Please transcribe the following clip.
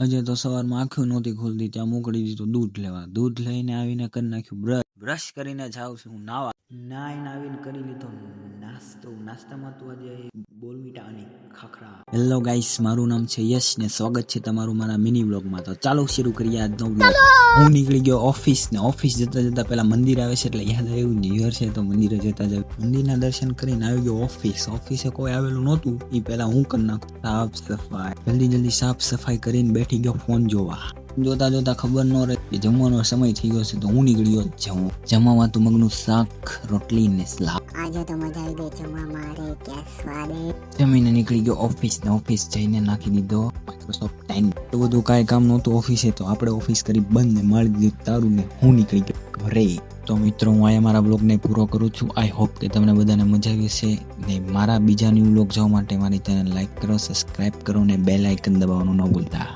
અજય તો સવારમાં આંખો નહોતી ખુલતી ત્યાં મોકલી દીધું દૂધ લેવા. દૂધ લઈને આવીને કરી નાખ્યું બ્રશ કરીને જાઉં છું હું નાવા. નાઈને આવીને કરી લીધો નાસ્તો. નાસ્તામાં તો આજે બોરમીટા અને ખાખરા. હેલો ગાઈસ, મારું નામ છે યશ ને સ્વાગત છે તમારું મારા મિની વ્લોગમાં. તો ચાલો શરૂ કરીએ આજનો વ્લોગ. હું નીકળી ગયો ઓફિસ ને ઓફિસ જતા જતા પેલા મંદિર આવે છે એટલે યાદ આવ્યું ન્યુ યર છે તો મંદિરે જતા જાવ. મંદિરના દર્શન કરીને આવી ગયો ઓફિસ. ઓફિસે કોઈ આવેલું નહોતું એ પેલા હું કરી નાખું સાફ સફાઈ. જલ્દી સાફ સફાઈ કરીને બેઠી ગયો ફોન જોવા. જોતા જોતા ખબર ન રહે કે જમવાનો સમય થઈ ગયો છે તો હું નીકળી ગયો જમવામાં તો મગનું શાક, રોટલી ને સલાડ. આજે તો મજા આવી ગઈ જમવામાં. રે કે સ્વાદે. જમીને નીકળી ગયો ઓફિસ ને ઓફિસ જઈને નાખી દીધો માઇક્રોસોફ્ટ ટાઈમ. તો બધું કાંઈ કામ નહોતું ઓફિસે તો આપણે ઓફિસ કરી બંધ ને મારી દીધું તારું ને હું નીકળી ગયો ઘરે. તો મિત્રો હું અહીંયા મારા બ્લોગને પૂરો કરું છું. આઈ હોપ કે તમને બધાને મજા આવી હશે ને મારા બીજા ન્યૂ બ્લોગ જોવા માટે મારી ચેનલ લાઈક કરો, સબસ્ક્રાઇબ કરો ને બેલ આઇકન દબાવવાનું ન ભૂલતા.